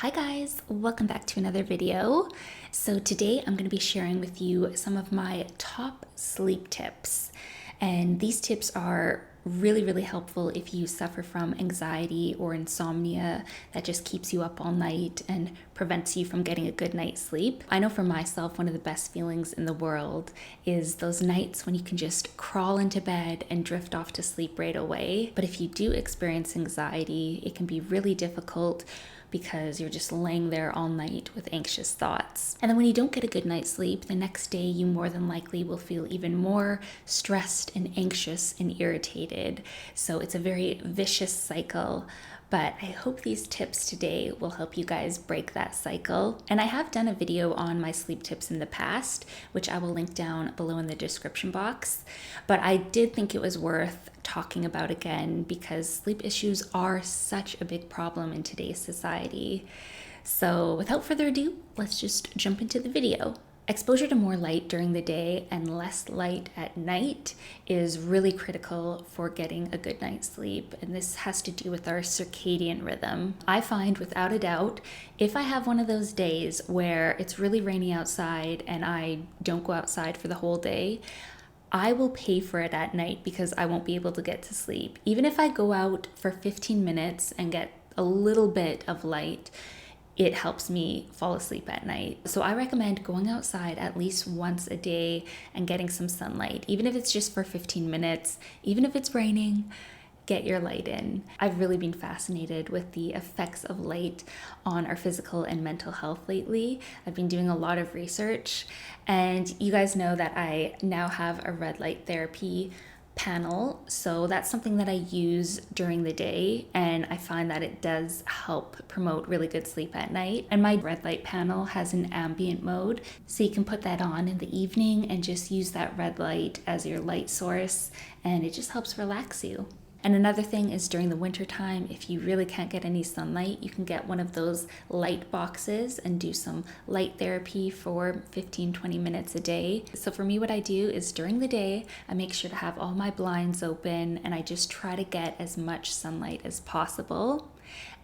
Hi guys, welcome back to another video. So today I'm going to be sharing with you some of my top sleep tips. And these tips are really helpful if you suffer from anxiety or insomnia that just keeps you up all night and prevents you from getting a good night's sleep. I know for myself, one of the best feelings in the world is those nights when you can just crawl into bed and drift off to sleep right away. But if you do experience anxiety, it can be really difficult because you're just laying there all night with anxious thoughts. And then when you don't get a good night's sleep, the next day you more than likely will feel even more stressed and anxious and irritated. So it's a very vicious cycle. But I hope these tips today will help you guys break that cycle. And I have done a video on my sleep tips in the past, which I will link down below in the description box. But I did think it was worth talking about again because sleep issues are such a big problem in today's society. So without further ado, let's just jump into the video. Exposure to more light during the day and less light at night is really critical for getting a good night's sleep, and this has to do with our circadian rhythm. I find without a doubt, if I have one of those days where it's really rainy outside and I don't go outside for the whole day, I will pay for it at night because I won't be able to get to sleep. Even if I go out for 15 minutes and get a little bit of light, it helps me fall asleep at night. So I recommend going outside at least once a day and getting some sunlight, even if it's just for 15 minutes, even if it's raining, get your light in. I've really been fascinated with the effects of light on our physical and mental health lately. I've been doing a lot of research, and you guys know that I now have a red light therapy panel, so that's something that I use during the day, and I find that it does help promote really good sleep at night. And my red light panel has an ambient mode, so you can put that on in the evening and just use that red light as your light source, and it just helps relax you. And another thing is during the winter time, if you really can't get any sunlight, you can get one of those light boxes and do some light therapy for 15-20 minutes a day. So for me, what I do is during the day, I make sure to have all my blinds open and I just try to get as much sunlight as possible.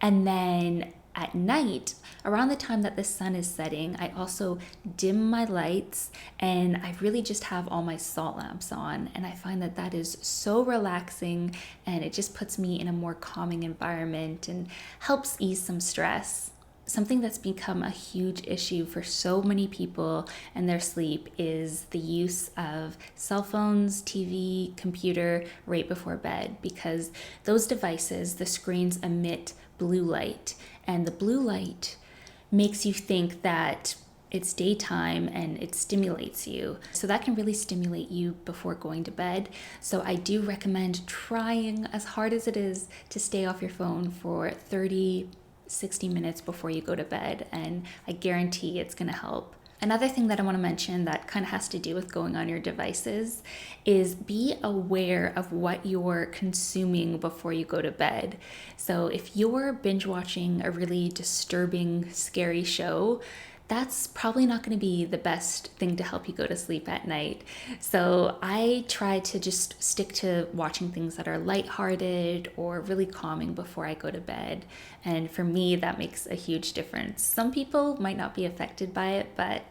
And then at night, around the time that the sun is setting, I also dim my lights and I really just have all my salt lamps on. And I find that that is so relaxing and it just puts me in a more calming environment and helps ease some stress. Something that's become a huge issue for so many people and their sleep is the use of cell phones, TV, computer right before bed, because those devices, the screens emit blue light, and the blue light makes you think that it's daytime and it stimulates you. So that can really stimulate you before going to bed. So I do recommend trying as hard as it is to stay off your phone for 30-60 minutes before you go to bed, and I guarantee it's going to help. Another thing that I want to mention that kind of has to do with going on your devices is be aware of what you're consuming before you go to bed. So if you're binge watching a really disturbing, scary show, that's probably not going to be the best thing to help you go to sleep at night. So I try to just stick to watching things that are lighthearted or really calming before I go to bed. And for me, that makes a huge difference. Some people might not be affected by it, but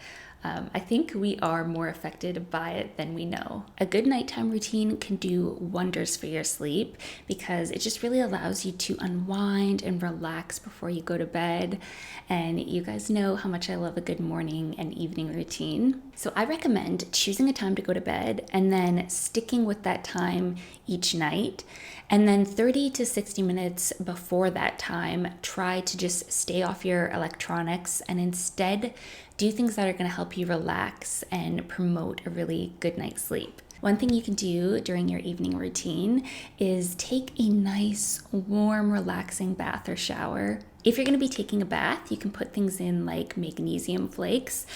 I think we are more affected by it than we know. A good nighttime routine can do wonders for your sleep because it just really allows you to unwind and relax before you go to bed. And you guys know how much I love a good morning and evening routine. So I recommend choosing a time to go to bed and then sticking with that time each night. And then 30 to 60 minutes before that time, try to just stay off your electronics and instead do things that are going to help you relax and promote a really good night's sleep. One thing you can do during your evening routine is take a nice, warm, relaxing bath or shower. If you're going to be taking a bath, you can put things in like magnesium flakes.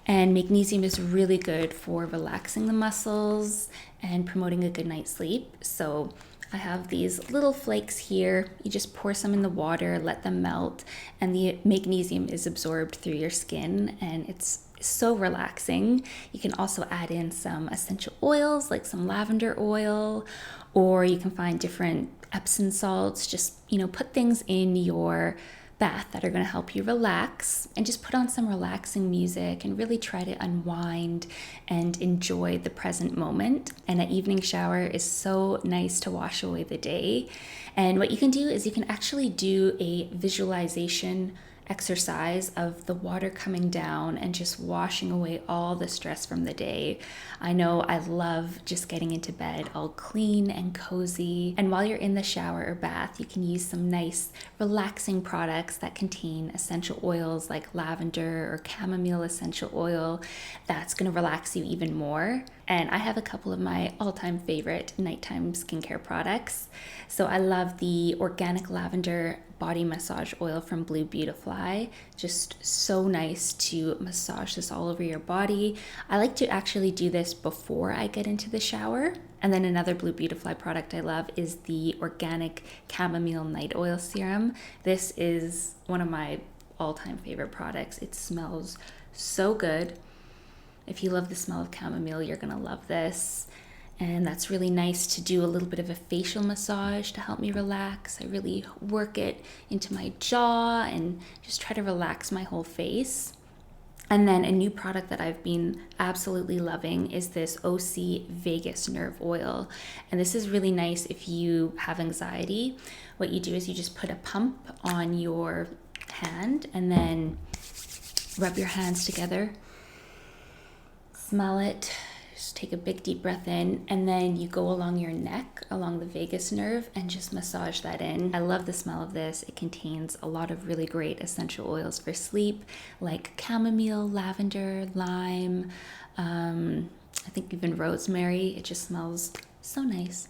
And magnesium is really good for relaxing the muscles and promoting a good night's sleep. So I have these little flakes here. You just pour some in the water, let them melt, and the magnesium is absorbed through your skin, and it's so relaxing. You can also add in some essential oils like some lavender oil, or you can find different Epsom salts. Just, put things in your bath that are going to help you relax, and just put on some relaxing music and really try to unwind and enjoy the present moment. And an evening shower is so nice to wash away the day. And what you can do is you can actually do a visualization exercise of the water coming down and just washing away all the stress from the day. I know I love just getting into bed all clean and cozy. And while you're in the shower or bath, you can use some nice relaxing products that contain essential oils like lavender or chamomile essential oil. That's going to relax you even more. And I have a couple of my all-time favorite nighttime skincare products. So I love the organic lavender body massage oil from Blue Beautifly. Just so nice to massage this all over your body. I like to actually do this before I get into the shower. And then another Blue Beautifly product I love is the organic chamomile night oil serum. This is one of my all-time favorite products. It smells so good. If you love the smell of chamomile, you're gonna love this. And that's really nice to do a little bit of a facial massage to help me relax. I really work it into my jaw and just try to relax my whole face. And then a new product that I've been absolutely loving is this OC Vagus Nerve Oil. And this is really nice if you have anxiety. What you do is you just put a pump on your hand and then rub your hands together. Smell it. Just take a big deep breath in, and then you go along your neck, along the vagus nerve, and just massage that in. I love the smell of this. It contains a lot of really great essential oils for sleep, like chamomile, lavender, lime, I think even rosemary. It just smells so nice,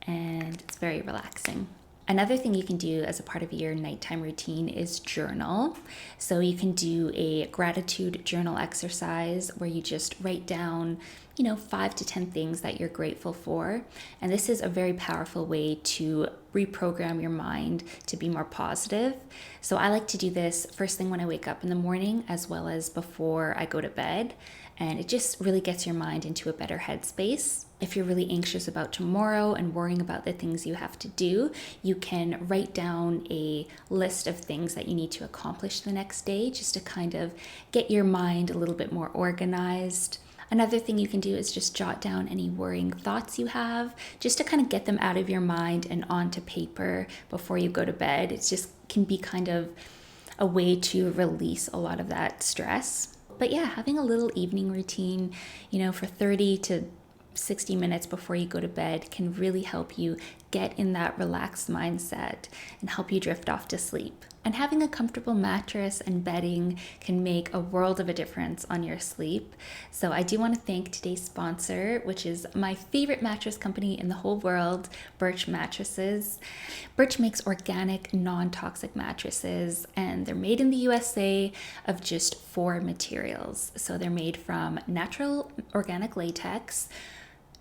and it's very relaxing. Another thing you can do as a part of your nighttime routine is journal. So you can do a gratitude journal exercise where you just write down, 5 to 10 things that you're grateful for. And this is a very powerful way to reprogram your mind to be more positive. So I like to do this first thing when I wake up in the morning, as well as before I go to bed. And it just really gets your mind into a better headspace. If you're really anxious about tomorrow and worrying about the things you have to do, you can write down a list of things that you need to accomplish the next day, just to kind of get your mind a little bit more organized. Another thing you can do is just jot down any worrying thoughts you have, just to kind of get them out of your mind and onto paper before you go to bed. It just can be kind of a way to release a lot of that stress. But yeah, having a little evening routine, for 30 to 60 minutes before you go to bed can really help you get in that relaxed mindset and help you drift off to sleep. And having a comfortable mattress and bedding can make a world of a difference on your sleep. So I do want to thank today's sponsor, which is my favorite mattress company in the whole world, Birch Mattresses. Birch makes organic, non-toxic mattresses, and they're made in the USA of just 4 materials. So they're made from natural organic latex,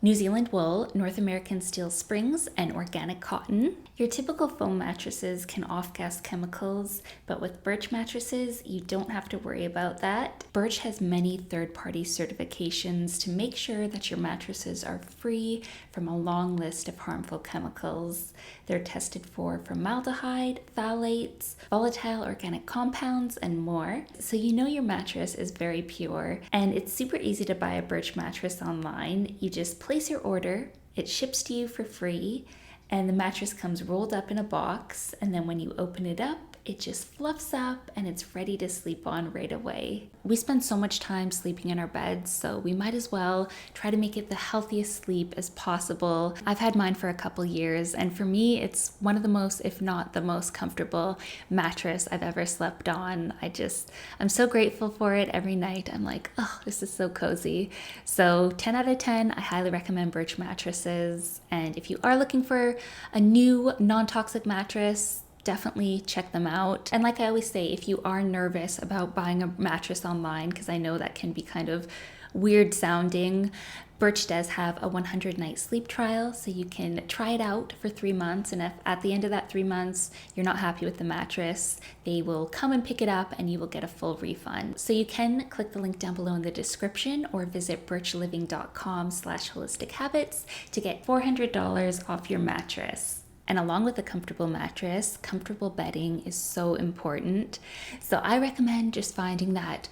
New Zealand wool, North American steel springs, and organic cotton. Your typical foam mattresses can off-gas chemicals, but with Birch mattresses, you don't have to worry about that. Birch has many third-party certifications to make sure that your mattresses are free from a long list of harmful chemicals. They're tested for formaldehyde, phthalates, volatile organic compounds, and more. So you know your mattress is very pure, and it's super easy to buy a Birch mattress online. You just place your order, it ships to you for free, and the mattress comes rolled up in a box, and then when you open it up, it just fluffs up and it's ready to sleep on right away. We spend so much time sleeping in our beds, so we might as well try to make it the healthiest sleep as possible. I've had mine for a couple years, and for me, it's one of the most, if not the most comfortable mattress I've ever slept on. I'm so grateful for it every night. I'm like, oh, this is so cozy. So 10 out of 10, I highly recommend Birch mattresses. And if you are looking for a new non-toxic mattress, definitely check them out. And like I always say, if you are nervous about buying a mattress online, because I know that can be kind of weird sounding, Birch does have a 100-night sleep trial, so you can try it out for 3 months, and if at the end of that 3 months you're not happy with the mattress, they will come and pick it up and you will get a full refund. So you can click the link down below in the description or visit birchliving.com/holistic habits to get $400 off your mattress. And along with a comfortable mattress, comfortable bedding is so important. So I recommend just finding that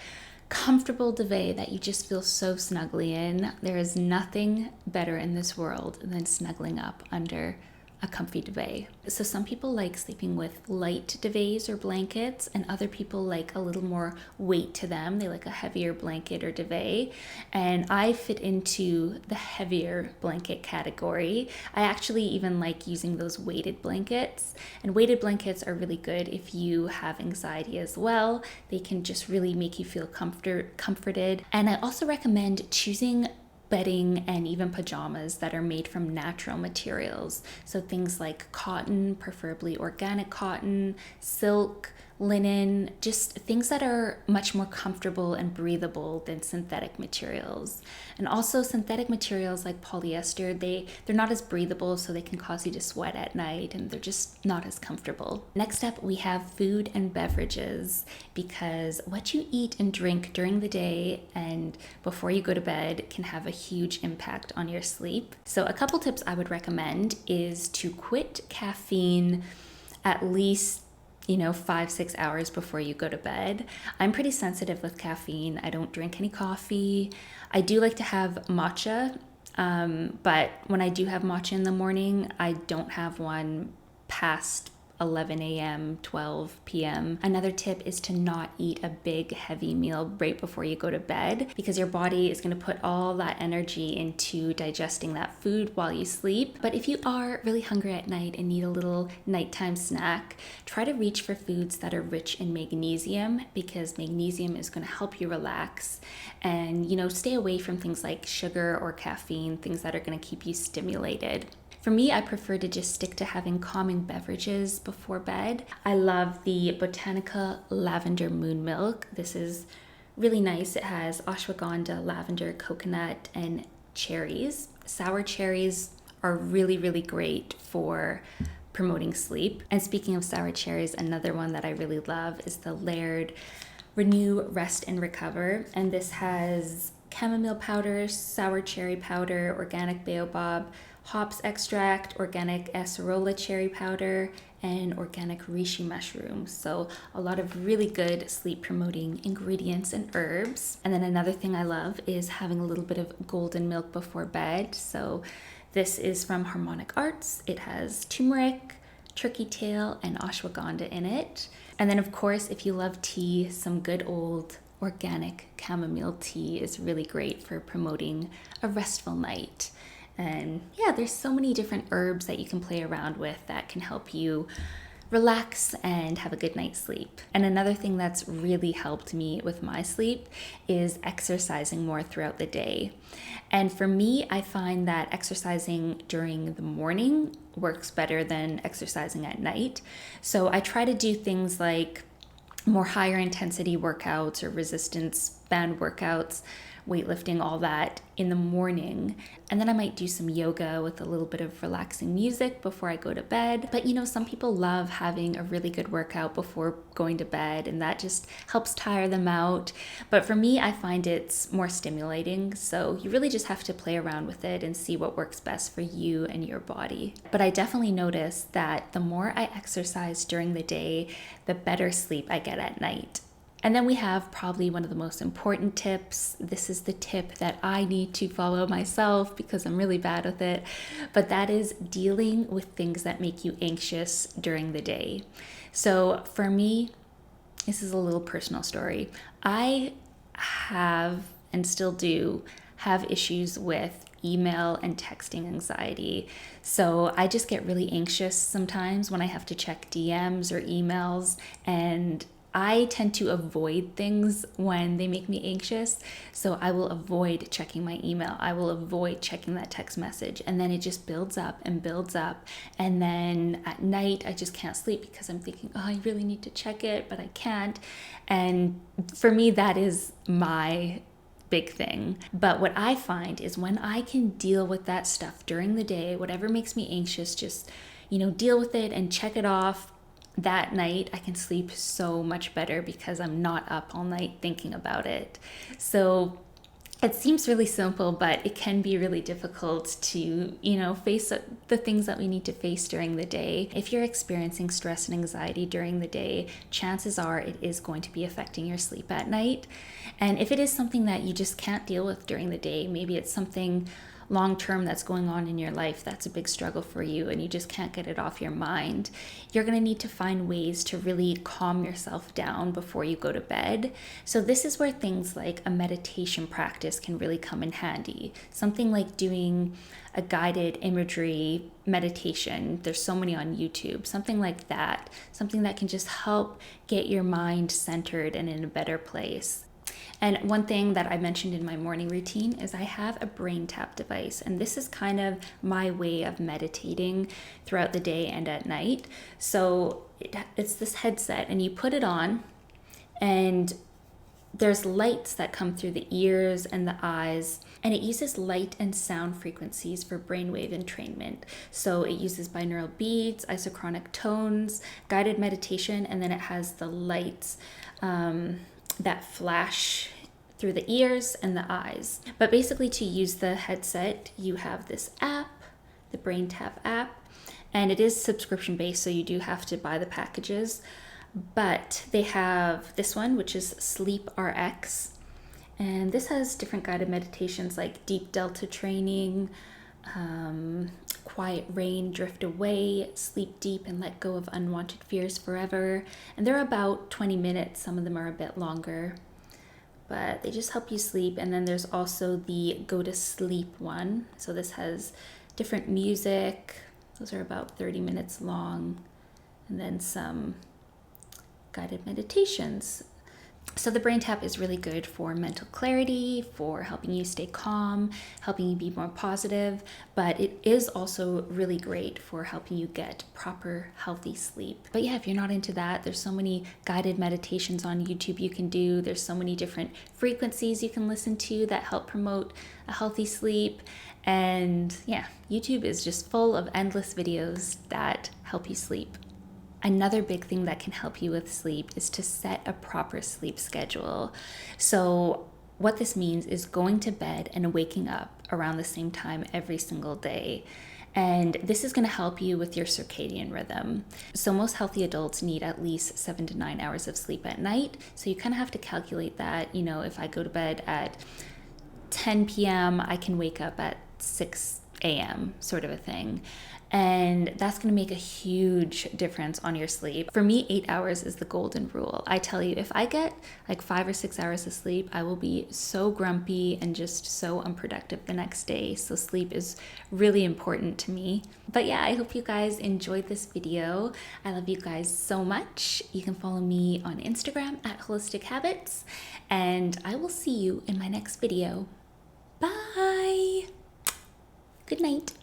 comfortable duvet that you just feel so snugly in. There is nothing better in this world than snuggling up under a comfy duvet. So some people like sleeping with light duvets or blankets, and other people like a little more weight to them. They like a heavier blanket or duvet, and I fit into the heavier blanket category. I actually even like using those weighted blankets, and weighted blankets are really good if you have anxiety as well. They can just really make you feel comforted. And I also recommend choosing bedding and even pajamas that are made from natural materials. So things like cotton, preferably organic cotton, silk, linen, just things that are much more comfortable and breathable than synthetic materials. And also synthetic materials like polyester, they're not as breathable, so they can cause you to sweat at night, and they're just not as comfortable. Next up, we have food and beverages, because what you eat and drink during the day and before you go to bed can have a huge impact on your sleep. So a couple tips I would recommend is to quit caffeine at least 5-6 hours before you go to bed. I'm pretty sensitive with caffeine. I don't drink any coffee. I do like to have matcha, but when I do have matcha in the morning, I don't have one past 11 a.m., 12 p.m. Another tip is to not eat a big heavy meal right before you go to bed, because your body is going to put all that energy into digesting that food while you sleep. But if you are really hungry at night and need a little nighttime snack, try to reach for foods that are rich in magnesium, because magnesium is going to help you relax. And stay away from things like sugar or caffeine, things that are going to keep you stimulated. For me, I prefer to just stick to having calming beverages before bed. I love the Botanica Lavender Moon Milk. This is really nice. It has ashwagandha, lavender, coconut, and cherries. Sour cherries are really, really great for promoting sleep. And speaking of sour cherries, another one that I really love is the Laird Renew, Rest, and Recover. And this has chamomile powder, sour cherry powder, organic baobab, hops extract, organic acerola cherry powder, and organic reishi mushrooms. So a lot of really good sleep promoting ingredients and herbs. And then another thing I love is having a little bit of golden milk before bed. So this is from Harmonic Arts. It has turmeric, turkey tail, and ashwagandha in it. And then of course, if you love tea, some good old organic chamomile tea is really great for promoting a restful night. And yeah, there's so many different herbs that you can play around with that can help you relax and have a good night's sleep. And another thing that's really helped me with my sleep is exercising more throughout the day. And for me, I find that exercising during the morning works better than exercising at night. So I try to do things like more higher intensity workouts or resistance band workouts, weightlifting, all that in the morning. And then I might do some yoga with a little bit of relaxing music before I go to bed. But some people love having a really good workout before going to bed, and that just helps tire them out. But for me, I find it's more stimulating. So you really just have to play around with it and see what works best for you and your body. But I definitely notice that the more I exercise during the day, the better sleep I get at night. And then we have probably one of the most important tips. This is the tip that I need to follow myself because I'm really bad with it. But that is dealing with things that make you anxious during the day. So for me, this is a little personal story. I have and still do have issues with email and texting anxiety. So I just get really anxious sometimes when I have to check DMs or emails, and I tend to avoid things when they make me anxious. So I will avoid checking my email. I will avoid checking that text message. And then it just builds up and builds up. And then at night, I just can't sleep because I'm thinking, oh, I really need to check it, but I can't. And for me, that is my big thing. But what I find is when I can deal with that stuff during the day, whatever makes me anxious, just, deal with it and check it off. That night I can sleep so much better because I'm not up all night thinking about it. So It seems really simple, but it can be really difficult to, face the things that we need to face during the day. If you're experiencing stress and anxiety during the day, chances are it is going to be affecting your sleep at night. And if it is something that you just can't deal with during the day, maybe it's something long term that's going on in your life that's a big struggle for you and you just can't get it off your mind, you're going to need to find ways to really calm yourself down before you go to bed. So this is where things like a meditation practice can really come in handy. Something like doing a guided imagery meditation. There's so many on YouTube. Something like that. Something that can just help get your mind centered and in a better place. And one thing that I mentioned in my morning routine is I have a BrainTap device, and this is kind of my way of meditating throughout the day and at night. So it's this headset, and you put it on, and there's lights that come through the ears and the eyes, and it uses light and sound frequencies for brainwave entrainment. So it uses binaural beats, isochronic tones, guided meditation, and then it has the lights that flash through the ears and the eyes. But basically, to use the headset, you have this app, the BrainTap app, and it is subscription based, so you do have to buy the packages. But they have this one, which is Sleep RX, and this has different guided meditations like deep delta training, quiet rain, drift away, sleep deep and let go of unwanted fears forever. And they're about 20 minutes. Some of them are a bit longer, but they just help you sleep. And then there's also the go to sleep one. So this has different music. Those are about 30 minutes long. And then some guided meditations. So the BrainTap is really good for mental clarity, for helping you stay calm, helping you be more positive, but it is also really great for helping you get proper, healthy sleep. But yeah, if you're not into that, there's so many guided meditations on YouTube you can do. There's so many different frequencies you can listen to that help promote a healthy sleep. And yeah, YouTube is just full of endless videos that help you sleep. Another big thing that can help you with sleep is to set a proper sleep schedule. So what this means is going to bed and waking up around the same time every single day. And this is going to help you with your circadian rhythm. So most healthy adults need at least 7 to 9 hours of sleep at night. So you kind of have to calculate that, if I go to bed at 10 p.m., I can wake up at 6 a.m., sort of a thing. And that's going to make a huge difference on your sleep. For me, 8 hours is the golden rule. I tell you, if I get like 5 or 6 hours of sleep, I will be so grumpy and just so unproductive the next day. So sleep is really important to me. But yeah, I hope you guys enjoyed this video. I love you guys so much. You can follow me on Instagram at Holistic Habits, and I will see you in my next video. Bye. Good night.